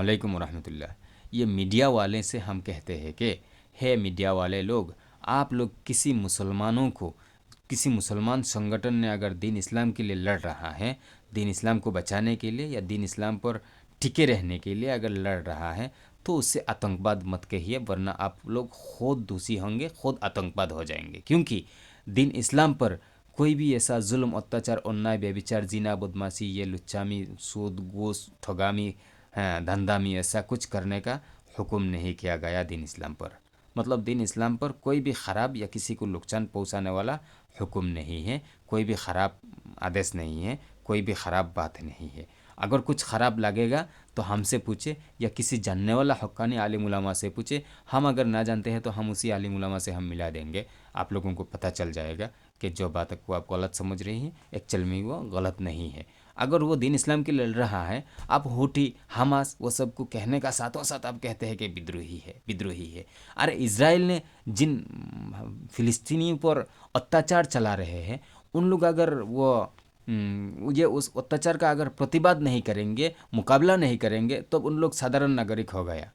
अस्सलामुअलैकुम वरहमतुल्लाह। ये मीडिया वाले से हम कहते हैं कि हे मीडिया वाले लोग, आप लोग किसी मुसलमान संगठन ने अगर दीन इस्लाम के लिए लड़ रहा है, दीन इस्लाम को बचाने के लिए या दीन इस्लाम पर टिके रहने के लिए अगर लड़ रहा है, तो उससे आतंकवाद मत कहिए, वरना आप लोग खुद दोषी होंगे, खुद आतंकवाद हो जाएंगे। क्योंकि दीन इस्लाम पर कोई भी ऐसा जुल्म, अत्याचार, अन्याय, व्यभिचार, जिना, बदमाशी, ये लुच्चामी, सूद, घूस, ठगामी, धंधामी, ऐसा कुछ करने का हुक्म नहीं किया गया दीन इस्लाम पर। मतलब दीन इस्लाम पर कोई भी ख़राब या किसी को नुकसान पहुंचाने वाला हुक्म नहीं है, कोई भी ख़राब आदेश नहीं है, कोई भी ख़राब बात नहीं है। अगर कुछ ख़राब लगेगा तो हमसे पूछे या किसी जानने वाला हक्कानी आलिम उलमा से पूछे। हम अगर ना जानते हैं तो हम उसी आलिम उलमा से हम मिला देंगे, आप लोगों को पता चल जाएगा कि जो बात को आप गलत समझ रही हैं एक्चुअल में वो गलत नहीं है। अगर वो दीन इस्लाम के लिए लड़ रहा है, आप हुटी, हमास वो सब को कहने का साथों साथ आप कहते हैं कि विद्रोही है, विद्रोही है। अरे इज़राइल ने जिन फ़िलिस्तीनियों पर अत्याचार चला रहे हैं, उन लोग अगर ये उस अत्याचार का अगर प्रतिवाद नहीं करेंगे, मुकाबला नहीं करेंगे, तो उन लोग साधारण नागरिक हो गया।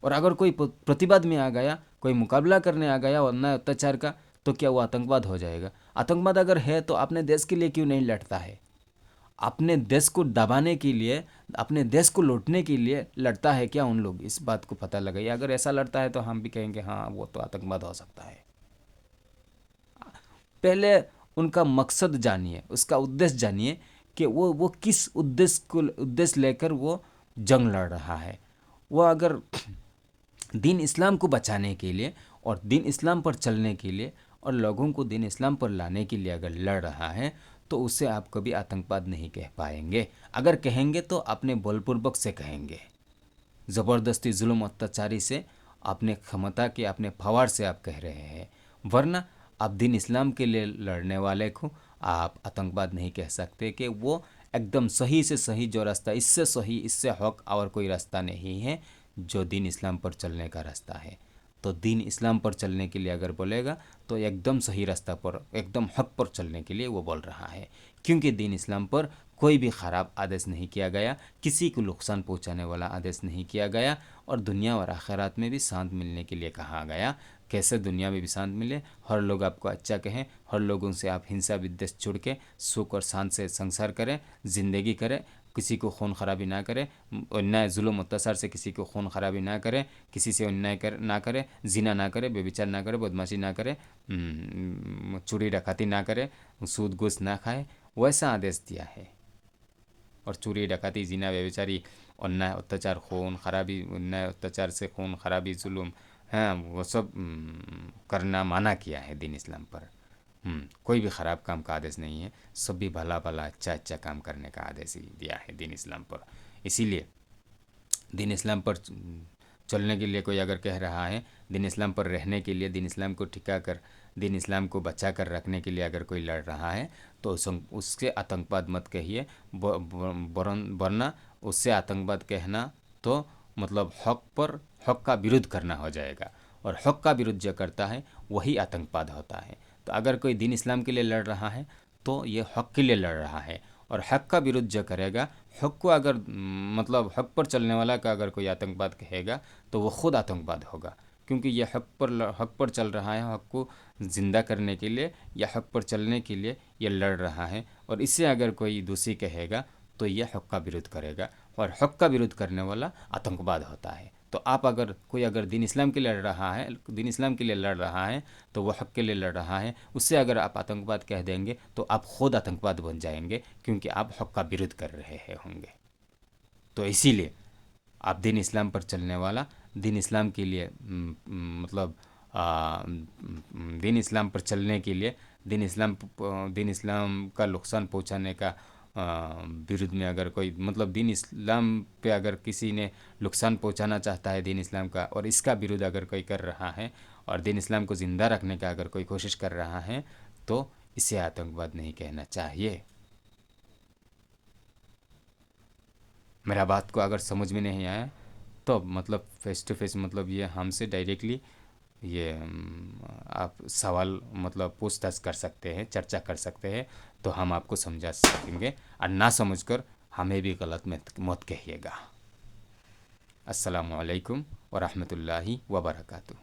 और अगर कोई प्रतिवाद में आ गया, कोई मुकाबला करने आ गया अन्याय अत्याचार का, तो क्या वो आतंकवाद हो जाएगा? आतंकवाद अगर है तो अपने देश के लिए क्यों नहीं लड़ता है? अपने देश को दबाने के लिए, अपने देश को लूटने के लिए लड़ता है क्या उन लोग? इस बात को पता लगाइए। अगर ऐसा लड़ता है तो हम भी कहेंगे हाँ वो तो आतंकवाद हो सकता है। पहले उनका मकसद जानिए, उसका उद्देश्य जानिए कि वो किस उद्देश्य लेकर वो जंग लड़ रहा है। वो अगर दीन इस्लाम को बचाने के लिए और दीन इस्लाम पर चलने के लिए और लोगों को दीन इस्लाम पर लाने के लिए अगर लड़ रहा है, तो उससे आप कभी आतंकवाद नहीं कह पाएंगे। अगर कहेंगे तो अपने बलपूर्वक से कहेंगे, ज़बरदस्ती, जुल्म, अत्याचारी से, अपने क्षमता के, अपने पावर से आप कह रहे हैं। वरना आप दीन इस्लाम के लिए लड़ने वाले को आप आतंकवाद नहीं कह सकते कि वो एकदम सही से सही जो रास्ता, इससे सही, इससे हक और कोई रास्ता नहीं है जो दीन इस्लाम पर चलने का रास्ता है। तो दीन इस्लाम पर चलने के लिए अगर बोलेगा तो एकदम सही रास्ता पर, एकदम हक पर चलने के लिए वो बोल रहा है। क्योंकि दीन इस्लाम पर कोई भी ख़राब आदेश नहीं किया गया, किसी को नुकसान पहुंचाने वाला आदेश नहीं किया गया, और दुनिया और आखिरात में भी शांत मिलने के लिए कहा गया। कैसे दुनिया में भी शांत मिले, हर लोग आपको अच्छा कहें, हर लोगों से आप हिंसा विद्वेष छोड़ के सुख और शांत से संसार करें, ज़िंदगी करें, किसी को खून खराबी ना करें, अन्याय, जुल्म, अत्याचार से किसी को खून खराबी ना करें, किसी से अन्याय ना करें, जिना ना करें, बेविचार ना करें, बदमाशी ना करें, चोरी डकैती ना करें, सूद घूस ना खाए, वैसा आदेश दिया है। और चोरी डकैती, जिना, व्यभिचारी, अन्याय अत्याचार, खून खराबी, अन्याय अत्याचार से खून खराबी, जुल्म, हाँ वो सब करना माना किया है दीन इस्लाम पर। कोई भी ख़राब काम का आदेश नहीं है, सब भी भला भला अच्छा अच्छा काम करने का आदेश ही दिया है दीन इस्लाम पर। इसीलिए दीन इस्लाम पर चलने के लिए कोई अगर कह रहा है, दीन इस्लाम पर रहने के लिए, दीन इस्लाम को टिका कर, दीन इस्लाम को बचा कर रखने के लिए अगर कोई लड़ रहा है, तो उसके आतंकवाद मत कहिए, वरना उससे आतंकवाद कहना तो मतलब हक का विरोध करना हो जाएगा। और हक का विरोध जो करता है वही आतंकवाद होता है। तो अगर कोई दीन इस्लाम के लिए लड़ रहा है तो ये हक के लिए लड़ रहा है, और हक का विरोध जो करेगा, हक को अगर मतलब हक पर चलने वाला का अगर कोई आतंकवाद कहेगा तो वो खुद आतंकवाद होगा। क्योंकि ये हक पर चल रहा है, हक को ज़िंदा करने के लिए या हक पर चलने के लिए ये लड़ रहा है, और इससे अगर कोई दूसरी कहेगा तो ये हक का विरोध करेगा, और हक का विरोध करने वाला आतंकवाद होता है। तो आप अगर कोई अगर दीन इस्लाम के लिए लड़ रहा है, दीन इस्लाम के लिए लड़ रहा है, तो वह हक के लिए लड़ रहा है, उससे अगर आप आतंकवाद कह देंगे तो आप खुद आतंकवाद बन जाएंगे, क्योंकि आप हक का विरोध कर रहे हैं होंगे। तो इसीलिए आप दीन इस्लाम पर चलने वाला, दीन इस्लाम के लिए मतलब दीन इस्लाम पर चलने के लिए, दीन इस्लाम का नुकसान पहुंचाने का विरुद्ध में अगर कोई मतलब दीन इस्लाम पे अगर किसी ने नुकसान पहुंचाना चाहता है दीन इस्लाम का, और इसका विरोध अगर कोई कर रहा है और दीन इस्लाम को ज़िंदा रखने का अगर कोई कोशिश कर रहा है, तो इसे आतंकवाद नहीं कहना चाहिए। मेरा बात को अगर समझ में नहीं आया तो मतलब फेस टू फेस मतलब ये हमसे डायरेक्टली ये आप सवाल मतलब पूछताछ कर सकते हैं, चर्चा कर सकते हैं, तो हम आपको समझा सकेंगे। और ना समझकर हमें भी गलत मत कहिएगा। अस्सलामु अलैकुम व रहमतुल्लाहि व बरकातुहू।